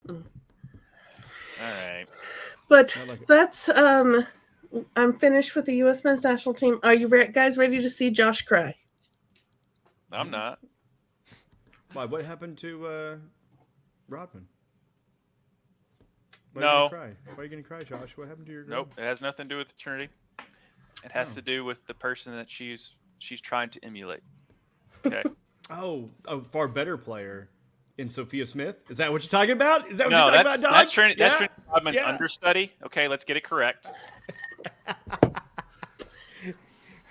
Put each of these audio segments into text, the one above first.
Mm. All right. But I like it. that's I'm finished with the U.S. men's national team. Are you guys ready to see Josh cry? I'm not. Why? What happened to Rodman? Why are you gonna No. cry? Why are you gonna cry, Josh? What happened to your Nope. girl? It has nothing to do with eternity. It has Oh, to do with the person that she's trying to emulate. Okay. oh, a far better player in Sophia Smith. Is that what you're talking about? Is that what you're No, talking about, that's dog? Trinity. That's Yeah, Trinity Rodman's yeah. understudy. Okay, let's get it correct.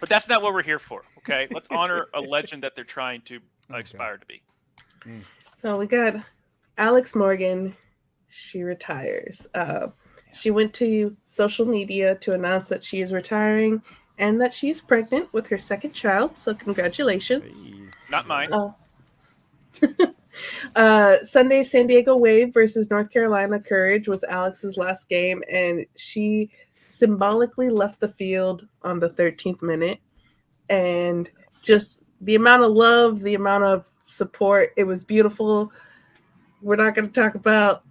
But that's not what we're here for. Okay, let's honor a legend that they're trying to Okay. aspire to be. Mm. So we got Alex Morgan. She retires. Damn. She went to social media to announce that she is retiring and that she's pregnant with her second child. So congratulations. Hey, Not mine. congrats. Uh, Sunday, San Diego Wave versus North Carolina Courage was Alex's last game, and she symbolically left the field on the 13th minute. And just the amount of love, the amount of support, it was beautiful. We're not going to talk about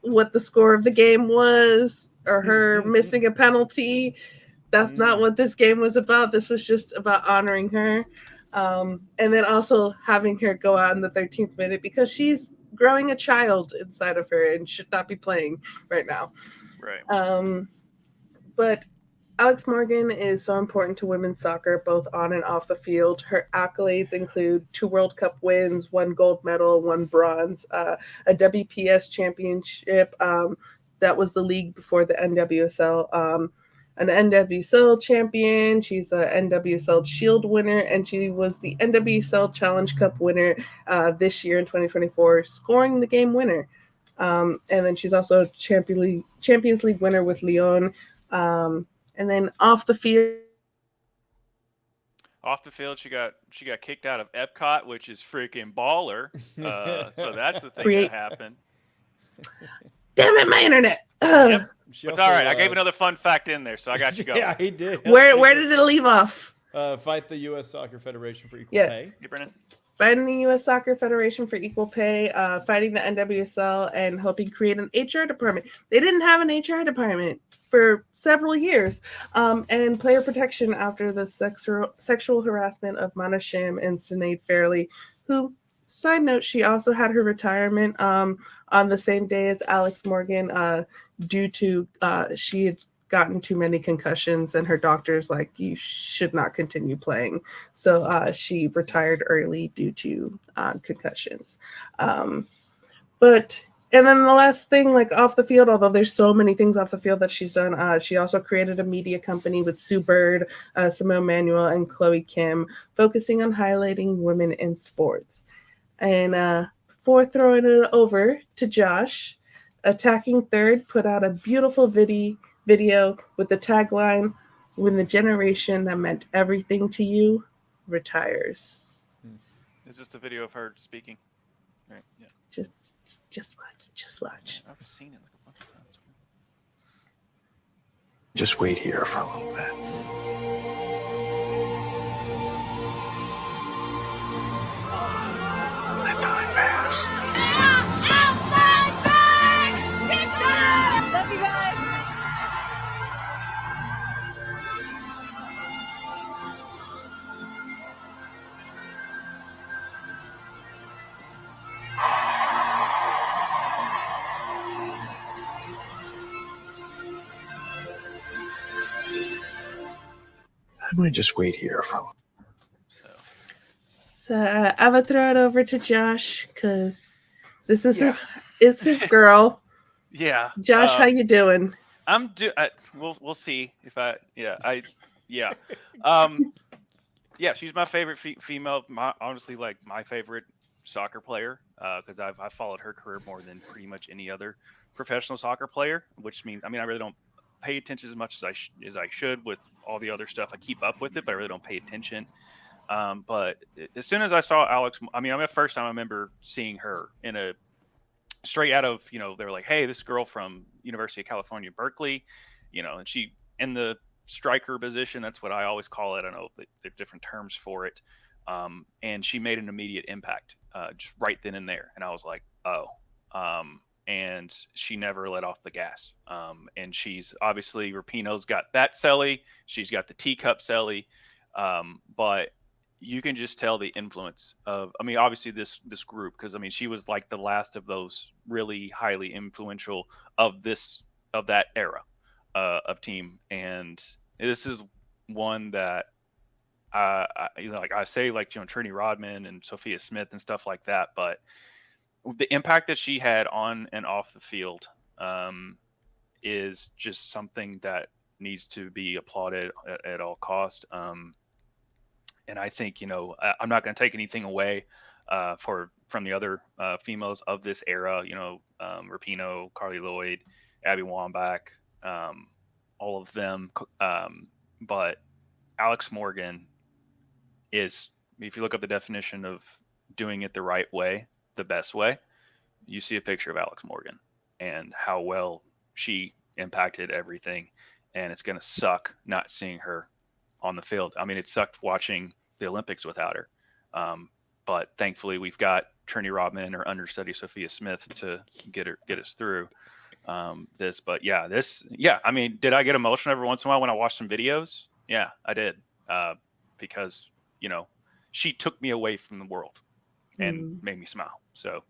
what the score of the game was or her missing a penalty. That's not Mm. what this game was about. This was just about honoring her. And then also having her go out in the 13th minute because she's growing a child inside of her and should not be playing right now. Right. Um, but Alex Morgan is so important to women's soccer, both on and off the field. Her accolades include 2 World Cup wins, 1 gold medal, 1 bronze, a WPS championship. That was the league before the NWSL. An NWSL champion. She's a NWSL Shield winner, and she was the NWSL Challenge Cup winner this year in 2024, scoring the game winner. And then she's also Champions League winner with Lyon. And then off the field, Off the field, she got kicked out of Epcot, which is freaking baller. So that's the thing that create. happened. Damn it, my internet. Yep. She But all also, right, I gave another fun fact in there, so I got you yeah, going. he did. Where did it leave off? Fight the U.S. Soccer Federation for equal Yeah, pay. Hey, Brennan. fighting the U.S. Soccer Federation for equal pay, fighting the NWSL, and helping create an HR department. They didn't have an HR department for several years, and player protection after the sexual harassment of Mana Shim and Sinead Fairley, who, side note, she also had her retirement on the same day as Alex Morgan due to she had gotten too many concussions and her doctor's like you should not continue playing, so she retired early due to concussions. Um, but and then the last thing, like off the field, although there's so many things off the field that she's done, she also created a media company with Sue Bird, Simone Manuel, and Chloe Kim, focusing on highlighting women in sports. And before throwing it over to Josh, Attacking Third put out a beautiful video with the tagline, "When the generation that meant everything to you retires." Hmm. Is this the video of her speaking? Right. Yeah. Just, just watch. Just watch. I've seen it like a bunch of times. Just wait here for a little bit. Let time pass. Outside back! Love you guys. I'm gonna just wait here for. So So I'm gonna throw it over to Josh because this is yeah, his girl. yeah. Josh, how you doing? We'll see if yeah. Um, yeah. She's my favorite female. Honestly, like my favorite soccer player. Because I've followed her career more than pretty much any other professional soccer player. Which means, I mean, I really don't pay attention as much as as I should with all the other stuff. I keep up with it, but I really don't pay attention. But as soon as I saw Alex, I mean, the first time I remember seeing her in a straight out of, they were like, hey, this girl from University of California, Berkeley, and she in the striker position. That's what I always call it. I don't know the different terms for it. And she made an immediate impact just right then and there. And I was like, oh, and she never let off the gas. And she's obviously Rapinoe's got that celly, she's got the teacup celly, but you can just tell the influence of. I mean, obviously this group, because I mean she was like the last of those really highly influential of that era of team, and this is one that like I say, like Trini Rodman and Sophia Smith and stuff like that, but the impact that she had on and off the field is just something that needs to be applauded at all cost. And I think I'm not going to take anything away from the other females of this era. Rapinoe, Carly Lloyd, Abby Wambach, all of them. But Alex Morgan is, if you look up the definition of doing it the right way, the best way, you see a picture of Alex Morgan and how well she impacted everything. And it's going to suck not seeing her on the field. I mean, it sucked watching the Olympics without her. But thankfully we've got Trini Rodman and her understudy Sophia Smith to get us through this. But yeah, I mean, did I get emotional every once in a while when I watched some videos? Yeah, I did. Because, she took me away from the world and made me smile. So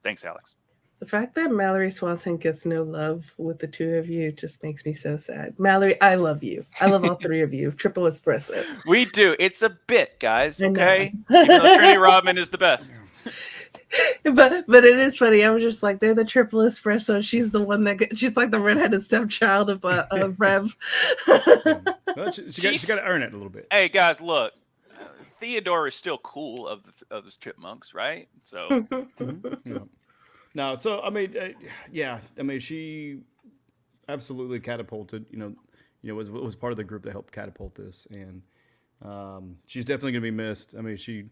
thanks, Alex. The fact that Mallory Swanson gets no love with the two of you just makes me so sad. Mallory, I love you. I love all three of you. Triple espresso. We do. It's a bit, guys. I know. Okay. Even though Trini Rodman is the best. But it is funny. I was just like, they're the triple espresso. She's the one she's like the redheaded stepchild of Rev. Well, she got to earn it a little bit. Hey guys, look. Theodore is still cool of the chipmunks, right? So. Yeah. No, so I mean, yeah, I mean, she absolutely catapulted. Was part of the group that helped catapult this, and she's definitely gonna be missed. I mean, she,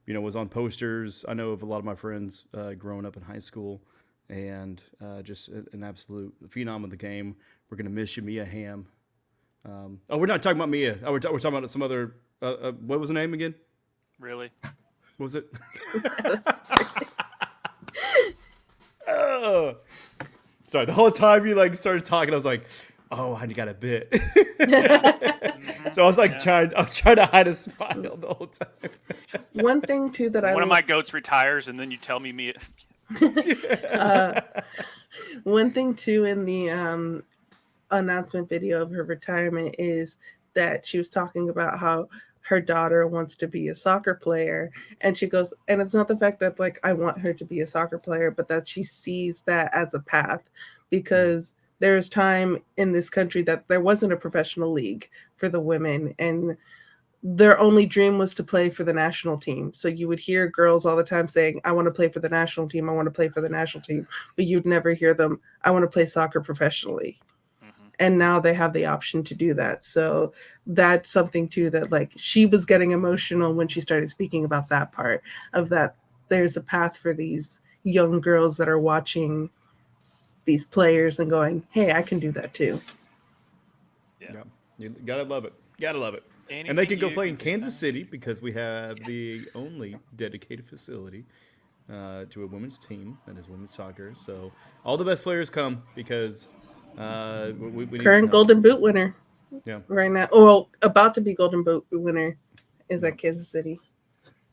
was on posters. I know of a lot of my friends growing up in high school, and just an absolute phenom of the game. We're gonna miss you, Mia Hamm. We're not talking about Mia. We're talking about some other. What was the name again? Really? What was it? Sorry, the whole time you started talking, I was like, "Oh, I got a bit." So I was like trying to hide a smile the whole time. One thing too that one of my goats retires, and then you tell me. One thing too in the announcement video of her retirement is that she was talking about how her daughter wants to be a soccer player, and she goes, and it's not the fact that I want her to be a soccer player, but that she sees that as a path, because there's time in this country that there wasn't a professional league for the women, and their only dream was to play for the national team. So you would hear girls all the time saying, I want to play for the national team, I want to play for the national team, but you'd never hear them, I want to play soccer professionally. And now they have the option to do that. So that's something too that she was getting emotional when she started speaking about that part of that. There's a path for these young girls that are watching these players and going, hey, I can do that too. Yeah. You gotta love it. And they can go play in Kansas City because we have the only dedicated facility to a women's team that is women's soccer. So all the best players come because we current Golden Boot winner. Yeah. Right now, well, about to be Golden Boot winner is at Kansas City.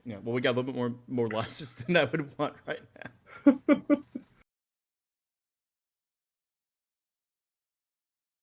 Yeah. Well, we got a little bit more losses than I would want right now.